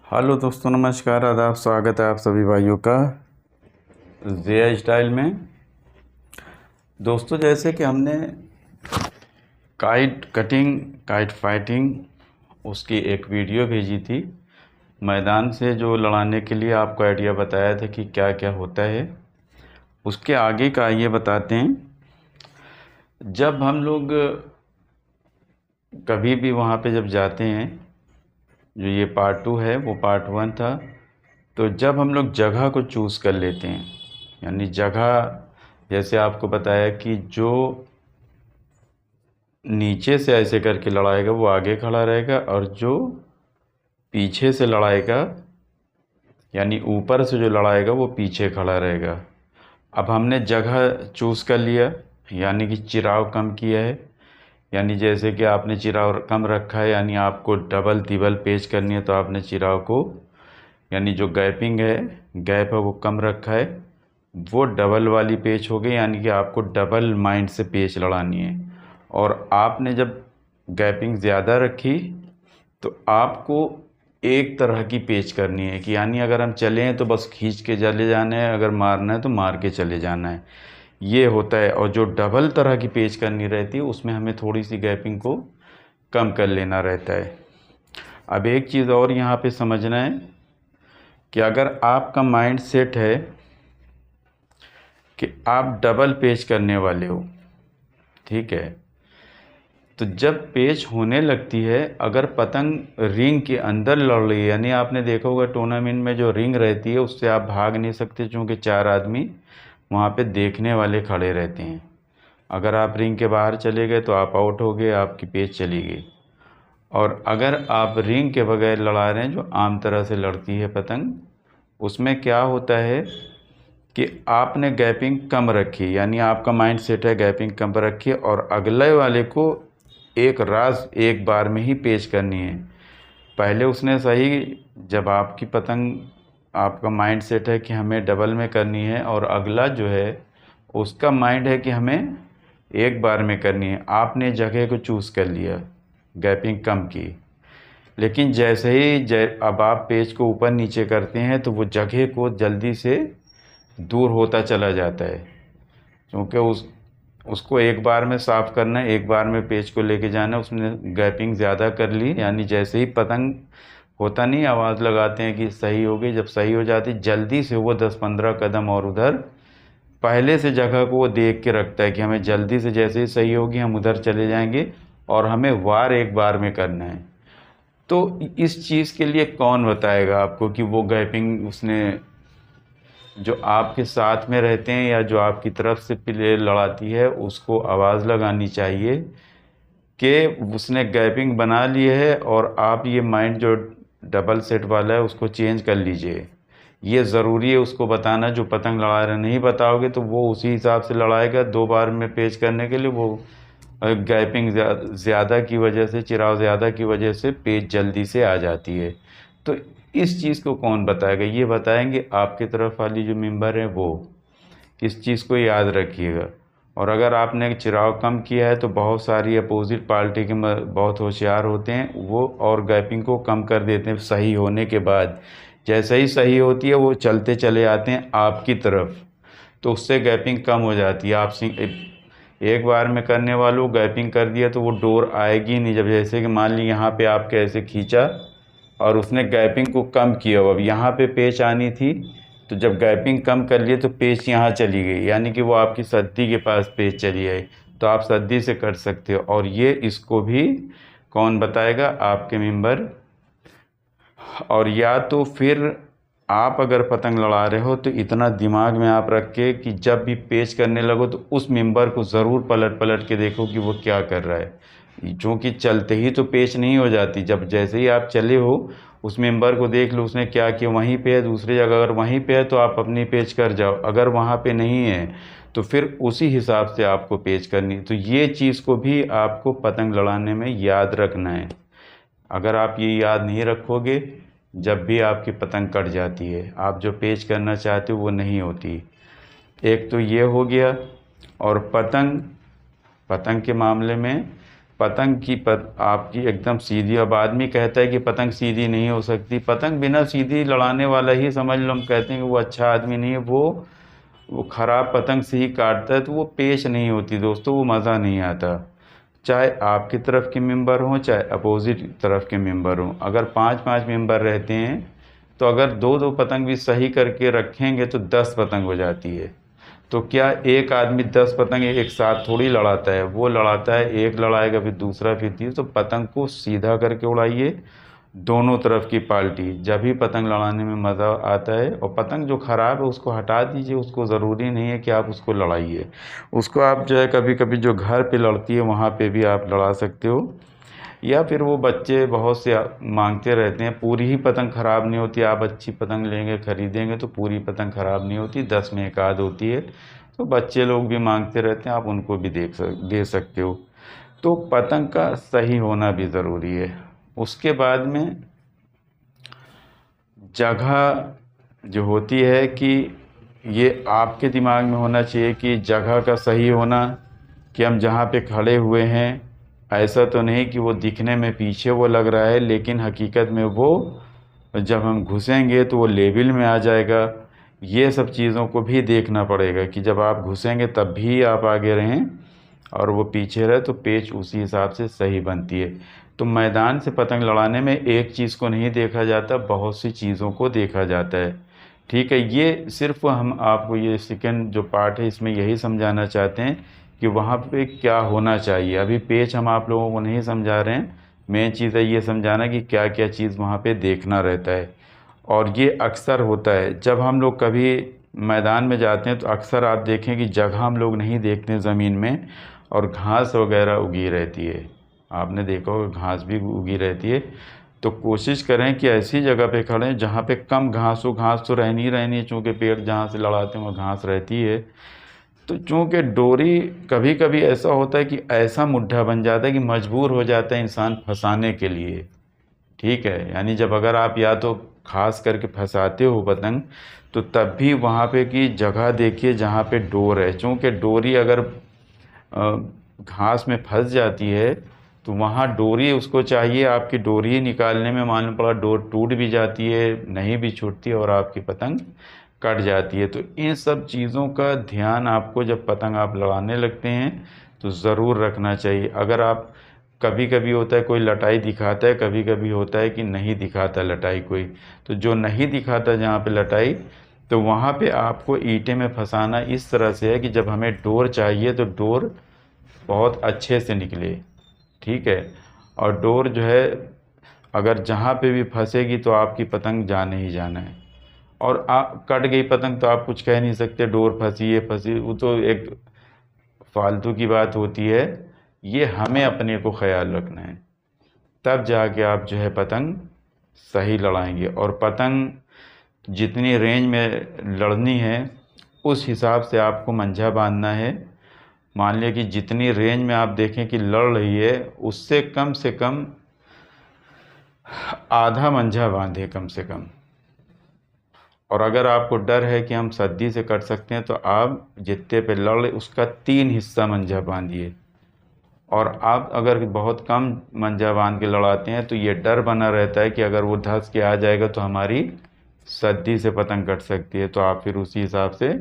Hello दोस्तों, नमस्कार, आदाब, स्वागत है आप सभी भाइयों का ज़िया स्टाइल में। दोस्तों, जैसे कि हमने काइट कटिंग, काइट फाइटिंग, उसकी एक वीडियो भेजी थी। मैदान से जो लड़ाने के लिए आपको आइडिया बताया था कि क्या क्या होता है, उसके आगे का ये बताते हैं। जब हम लोग कभी भी वहाँ पे जब जाते हैं, जो ये पार्ट 2 है वो पार्ट 1 था। तो जब हम लोग जगह को चूज़ कर लेते हैं, यानी जगह, जैसे आपको बताया कि जो नीचे से ऐसे करके लड़ाएगा वो आगे खड़ा रहेगा, और जो पीछे से लड़ाएगा, यानी ऊपर से जो लड़ाएगा वो पीछे खड़ा रहेगा। अब हमने जगह चूज़ कर लिया, यानी कि चिराव कम किया है। यानी जैसे कि आपने चिराव कम रखा है, यानी आपको डबल तिबल पेच करनी है, तो आपने चिराव को, यानी जो गैपिंग है, गैप है वो कम रखा है, वो डबल वाली पेच हो गई, यानी कि आपको डबल माइंड से पेच लड़ानी है। और आपने जब गैपिंग ज़्यादा रखी तो आपको एक तरह की पेच करनी है, कि यानी अगर हम चले हैं तो बस खींच के चले जाना है, अगर मारना है तो मार के चले जाना है, ये होता है। और जो डबल तरह की पेच करनी रहती है उसमें हमें थोड़ी सी गैपिंग को कम कर लेना रहता है। अब एक चीज़ और यहाँ पे समझना है कि अगर आपका माइंड सेट है कि आप डबल पेच करने वाले हो, ठीक है, तो जब पेच होने लगती है, अगर पतंग रिंग के अंदर लड़ रही है, यानी आपने देखा होगा टूर्नामेंट में जो रिंग रहती है उससे आप भाग नहीं सकते, क्योंकि 4 आदमी वहाँ पे देखने वाले खड़े रहते हैं। अगर आप रिंग के बाहर चले गए तो आप आउट हो गए, आपकी पेच चली गई। और अगर आप रिंग के बगैर लड़ा रहे हैं, जो आम तरह से लड़ती है पतंग, उसमें क्या होता है कि आपने गैपिंग कम रखी, यानी आपका माइंड सेट है गैपिंग कम रखी, और अगले वाले को एक रास एक बार में ही पेच करनी है। पहले उसने सही, जब आपकी पतंग, आपका माइंड सेट है कि हमें डबल में करनी है, और अगला जो है उसका माइंड है कि हमें एक बार में करनी है, आपने जगह को चूज़ कर लिया, गैपिंग कम की। लेकिन जैसे ही अब आप पेज को ऊपर नीचे करते हैं तो वो जगह को जल्दी से दूर होता चला जाता है, क्योंकि उसको एक बार में साफ़ करना है, एक बार में पेज को लेके जाना है। उसने गैपिंग ज़्यादा कर ली, यानी जैसे ही पतंग, होता नहीं, आवाज़ लगाते हैं कि सही हो गई, जब सही हो जाती जल्दी से वो 10-15 कदम और उधर पहले से जगह को वो देख के रखता है कि हमें जल्दी से, जैसे ही सही होगी हम उधर चले जाएंगे, और हमें वार एक बार में करना है। तो इस चीज़ के लिए कौन बताएगा आपको कि वो गैपिंग उसने, जो आपके साथ में रहते हैं या जो आपकी तरफ से प्लेयर लड़ाती है, उसको आवाज़ लगानी चाहिए कि उसने गैपिंग बना ली है, और आप ये माइंड जो डबल सेट वाला है उसको चेंज कर लीजिए। ये ज़रूरी है उसको बताना। जो पतंग लड़ा रहे नहीं बताओगे तो वो उसी हिसाब से लड़ाएगा, 2 बार में पेच करने के लिए वो गैपिंग ज़्यादा की वजह से, चिराव ज़्यादा की वजह से पेच जल्दी से आ जाती है। तो इस चीज़ को कौन बताएगा? ये बताएंगे आपके तरफ वाली जो मेंबर हैं वो। इस चीज़ को याद रखिएगा। और अगर आपने चिराव कम किया है तो बहुत सारी अपोजिट पार्टी के बहुत होशियार होते हैं, वो और गैपिंग को कम कर देते हैं सही होने के बाद। जैसे ही सही होती है वो चलते चले आते हैं आपकी तरफ, तो उससे गैपिंग कम हो जाती है। आप एक बार में करने वालों गैपिंग कर दिया तो वो डोर आएगी नहीं। जब जैसे कि मान ली यहाँ पे आपके ऐसे खींचा और उसने गैपिंग को कम किया, अब यहाँ पे पेच आनी थी, तो जब गैपिंग कम कर लिए तो पेच यहाँ चली गई, यानी कि वो आपकी सद्दी के पास पेच चली आई। तो आप सद्दी से कर सकते हो। और ये इसको भी कौन बताएगा? आपके मेंबर। और या तो फिर आप अगर पतंग लड़ा रहे हो तो इतना दिमाग में आप रख के कि जब भी पेच करने लगो तो उस मेंबर को ज़रूर पलट पलट के देखो कि वो क्या कर रहा है। क्योंकि चलते ही तो पेच नहीं हो जाती, जब जैसे ही आप चले हो उस मेंबर को देख लो उसने क्या किया, वहीं पे है दूसरी जगह, अगर वहीं पे है तो आप अपनी पेच कर जाओ, अगर वहाँ पे नहीं है तो फिर उसी हिसाब से आपको पेच करनी। तो ये चीज़ को भी आपको पतंग लड़ाने में याद रखना है। अगर आप ये याद नहीं रखोगे, जब भी आपकी पतंग कट जाती है, आप जो पेच करना चाहते हो वो नहीं होती। एक तो ये हो गया। और पतंग के मामले में पतंग की आपकी एकदम सीधी। अब आदमी कहता है कि पतंग सीधी नहीं हो सकती, पतंग बिना सीधी लड़ाने वाला ही समझ लो, हम कहते हैं कि वो अच्छा आदमी नहीं है, वो ख़राब पतंग से ही काटता है, तो वो पेश नहीं होती दोस्तों, वो मज़ा नहीं आता। चाहे आपकी तरफ के मेंबर हों चाहे अपोजिट तरफ के मेंबर हों, अगर 5-5 मेंबर रहते हैं तो अगर 2-2 पतंग भी सही करके रखेंगे तो 10 पतंग हो जाती है। तो क्या एक आदमी 10 पतंग एक साथ थोड़ी लड़ाता है, वो लड़ाता है, एक लड़ाएगा फिर दूसरा फिर तीसरा। तो पतंग को सीधा करके उड़ाइए, दोनों तरफ की पार्टी, जब भी पतंग लड़ाने में मज़ा आता है। और पतंग जो ख़राब है उसको हटा दीजिए, उसको ज़रूरी नहीं है कि आप उसको लड़ाइए, उसको आप जो है कभी कभी जो घर पे लड़ती है वहाँ पे भी आप लड़ा सकते हो। या फिर वो बच्चे बहुत से मांगते रहते हैं, पूरी ही पतंग ख़राब नहीं होती, आप अच्छी पतंग लेंगे ख़रीदेंगे तो पूरी पतंग ख़राब नहीं होती, 10 में एक आध होती है। तो बच्चे लोग भी मांगते रहते हैं, आप उनको भी दे सकते हो। तो पतंग का सही होना भी ज़रूरी है। उसके बाद में जगह जो होती है कि ये आपके दिमाग में होना चाहिए कि जगह का सही होना, कि हम जहाँ पे खड़े हुए हैं ऐसा तो नहीं कि वो दिखने में पीछे वो लग रहा है लेकिन हकीकत में वो जब हम घुसेंगे तो वो लेवल में आ जाएगा। ये सब चीज़ों को भी देखना पड़ेगा कि जब आप घुसेंगे तब भी आप आगे रहें और वो पीछे रहे, तो पेच उसी हिसाब से सही बनती है। तो मैदान से पतंग लड़ाने में एक चीज़ को नहीं देखा जाता, बहुत सी चीज़ों को देखा जाता है। ठीक है, ये सिर्फ हम आपको ये सेकंड जो पार्ट है इसमें यही समझाना चाहते हैं कि वहाँ पे क्या होना चाहिए। अभी पेच हम आप लोगों को नहीं समझा रहे हैं, मेन चीज़ है ये समझाना कि क्या क्या चीज़ वहाँ पे देखना रहता है। और ये अक्सर होता है जब हम लोग कभी मैदान में जाते हैं तो अक्सर आप देखें कि जगह हम लोग नहीं देखते ज़मीन में और घास वगैरह उगी रहती है। आपने देखा होगा घास भी उगी रहती है। तो कोशिश करें कि ऐसी जगह पे खड़ें जहाँ पे कम घास हो। घास तो रहनी ही रहनी है, चूँकि पेड़ जहाँ से लड़ाते हैं वहाँ घास रहती है। तो चूँकि डोरी कभी कभी ऐसा होता है कि ऐसा मुड्ढा बन जाता है कि मजबूर हो जाता है इंसान फंसाने के लिए। ठीक है, यानी जब अगर आप या तो खास करके फंसाते हो पतंग तो तब भी वहाँ पे की जगह देखिए जहाँ पे डोर है। चूँकि डोरी अगर घास में फंस जाती है तो वहाँ डोरी उसको चाहिए, आपकी डोरी ही निकालने में मालूम पड़ा डोर टूट भी जाती है, नहीं भी छूटती और आपकी पतंग कट जाती है। तो इन सब चीज़ों का ध्यान आपको जब पतंग आप लड़ाने लगते हैं तो ज़रूर रखना चाहिए। अगर आप कभी कभी होता है कोई लटाई दिखाता है, कभी कभी होता है कि नहीं दिखाता लटाई कोई, तो जो नहीं दिखाता जहाँ पे लटाई, तो वहाँ पे आपको ईंटें में फंसाना इस तरह से है कि जब हमें डोर चाहिए तो डोर बहुत अच्छे से निकले। ठीक है, और डोर जो है अगर जहाँ पे भी फंसेगी तो आपकी पतंग जाने ही जाना है। और कट गई पतंग तो आप कुछ कह नहीं सकते, डोर फंसी है फंसी, वो तो एक फालतू की बात होती है। ये हमें अपने को ख्याल रखना है, तब जाके आप जो है पतंग सही लड़ाएंगे। और पतंग जितनी रेंज में लड़नी है उस हिसाब से आपको मंझा बांधना है। मान लिया कि जितनी रेंज में आप देखें कि लड़ रही है उससे कम से कम आधा मंझा बांधे कम से कम। और अगर आपको डर है कि हम सद्दी से कट सकते हैं तो आप जितने पे लड़ उसका 3 हिस्सा मंझा बांधिए। और आप अगर बहुत कम मंझा बांध के लड़ाते हैं तो ये डर बना रहता है कि अगर वो धंस के आ जाएगा तो हमारी सद्दी से पतंग कट सकती है। तो आप फिर उसी हिसाब से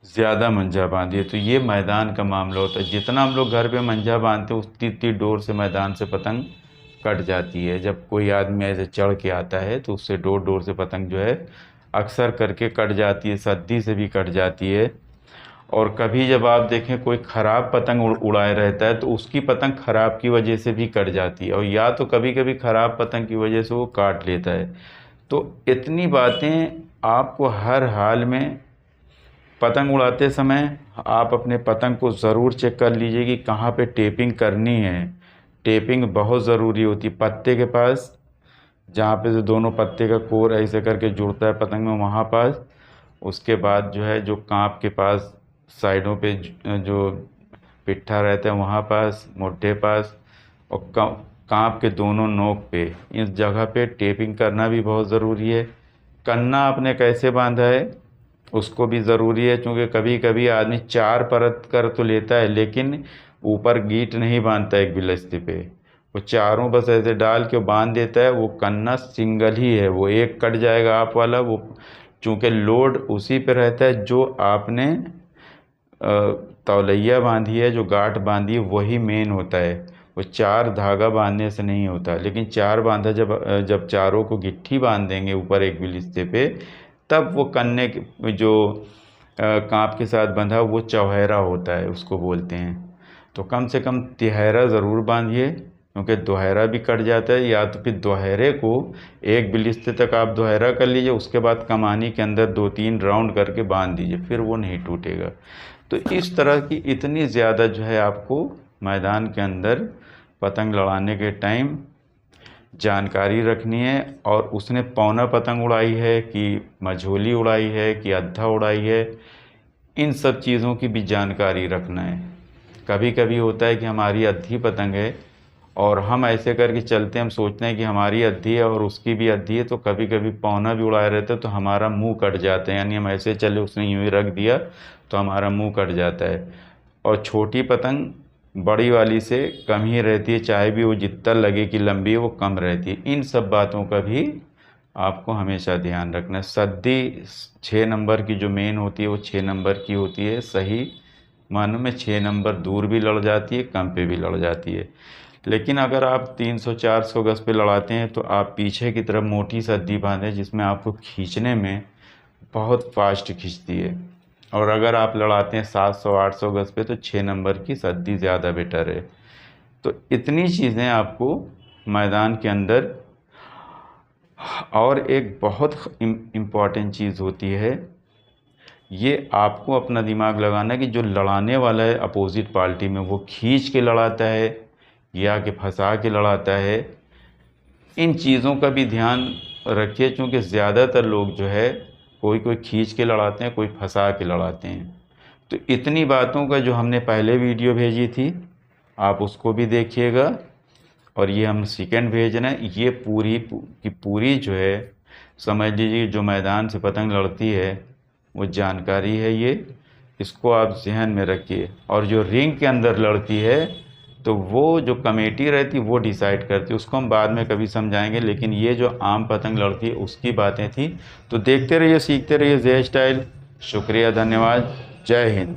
ज़्यादा मंझा बांधिए। तो ये मैदान का मामला होता है, जितना हम लोग घर पे मंझा बांधते हैं उतनी उतनी डोर से मैदान से पतंग कट जाती है। जब कोई आदमी ऐसे चढ़ के आता है तो उससे डोर डोर से पतंग जो है अक्सर करके कट जाती है, सद्दी से भी कट जाती है। और कभी जब आप देखें कोई ख़राब पतंग उड़ाए रहता है तो उसकी पतंग ख़राब की वजह से भी कट जाती है, और या तो कभी कभी ख़राब पतंग की वजह से वो काट लेता है। तो इतनी बातें आपको हर हाल में पतंग उड़ाते समय आप अपने पतंग को ज़रूर चेक कर लीजिए कि कहाँ पे टेपिंग करनी है। टेपिंग बहुत ज़रूरी होती है पत्ते के पास, जहाँ पे जो दोनों पत्ते का कोर ऐसे करके जुड़ता है पतंग में वहाँ पास। उसके बाद जो है जो कांप के पास साइडों पे जो पिट्ठा रहता है वहाँ पास, मोटे पास, और कांप के दोनों नोक पे, इस जगह पे टेपिंग करना भी बहुत ज़रूरी है। कन्ना आपने कैसे बांधा है उसको भी ज़रूरी है, क्योंकि कभी कभी आदमी 4 परत कर तो लेता है लेकिन ऊपर गीट नहीं बांधता एक बिलस्ते पे, वो चारों बस ऐसे डाल के बांध देता है। वो कन्ना सिंगल ही है, वो एक कट जाएगा आप वाला, वो चूँकि लोड उसी पे रहता है जो आपने तौलैया बांधी है, जो गांठ बांधी है वही मेन होता है। वो चार धागा बांधने से नहीं होता। लेकिन चार बांधा जब चारों को गिट्ठी बांध देंगे ऊपर एक बिलिस्ते पे, तब वो कन्ने जो कांप के साथ बंधा वो चौहरा होता है, उसको बोलते हैं। तो कम से कम तिहरा ज़रूर बांधिए, क्योंकि दोहरा भी कट जाता है। या तो फिर दोहरे को एक बिलिस्ते तक आप दोहरा कर लीजिए, उसके बाद कमानी के अंदर 2-3 राउंड करके बांध दीजिए, फिर वो नहीं टूटेगा। तो इस तरह की इतनी ज़्यादा जो है आपको मैदान के अंदर पतंग लड़ाने के टाइम जानकारी रखनी है। और उसने पौना पतंग उड़ाई है कि मझोली उड़ाई है कि अद्धा उड़ाई है, इन सब चीज़ों की भी जानकारी रखना है। कभी कभी होता है कि हमारी अद्धी पतंग है और हम ऐसे करके चलते हैं, हम सोचते हैं कि हमारी अद्धी है और उसकी भी अद्धी है, तो कभी कभी पौना भी उड़ाए रहते हैं तो हमारा मुंह कट जाता है। यानी हम ऐसे चले, उसने यूँ ही रख दिया तो हमारा मुंह कट जाता है। और छोटी पतंग बड़ी वाली से कम ही रहती है, चाहे भी वो जितना लगे कि लंबी है वो कम रहती है। इन सब बातों का भी आपको हमेशा ध्यान रखना है। सद्दी 6 नंबर की जो मेन होती है वो 6 नंबर की होती है। सही मानों में 6 नंबर दूर भी लड़ जाती है, कम पे भी लड़ जाती है। लेकिन अगर आप 300-400 गज पे लड़ाते हैं तो आप पीछे की तरफ मोटी सद्दी बांधें, जिसमें आपको खींचने में बहुत फास्ट खींचती है। और अगर आप लड़ाते हैं 700-800 गज पे तो 6 नंबर की सद्दी ज़्यादा बेटर है। तो इतनी चीज़ें आपको मैदान के अंदर। और एक बहुत इम्पॉर्टेंट चीज़ होती है, ये आपको अपना दिमाग लगाना है कि जो लड़ाने वाला है अपोजिट पार्टी में, वो खींच के लड़ाता है या कि फंसा के लड़ाता है। इन चीज़ों का भी ध्यान रखिए, क्योंकि ज़्यादातर लोग जो है कोई कोई खींच के लड़ाते हैं, कोई फंसा के लड़ाते हैं। तो इतनी बातों का जो हमने पहले वीडियो भेजी थी, आप उसको भी देखिएगा। और ये हम सेकंड भेज रहे हैं, ये पूरी की पूरी जो है समझ लीजिए जो मैदान से पतंग लड़ती है वो जानकारी है ये, इसको आप जहन में रखिए। और जो रिंग के अंदर लड़ती है तो वो जो कमेटी रहती है वो डिसाइड करती है, उसको हम बाद में कभी समझाएंगे। लेकिन ये जो आम पतंग लड़ती है उसकी बातें थी। तो देखते रहिए, सीखते रहिए जे स्टाइल। शुक्रिया, धन्यवाद, जय हिंद।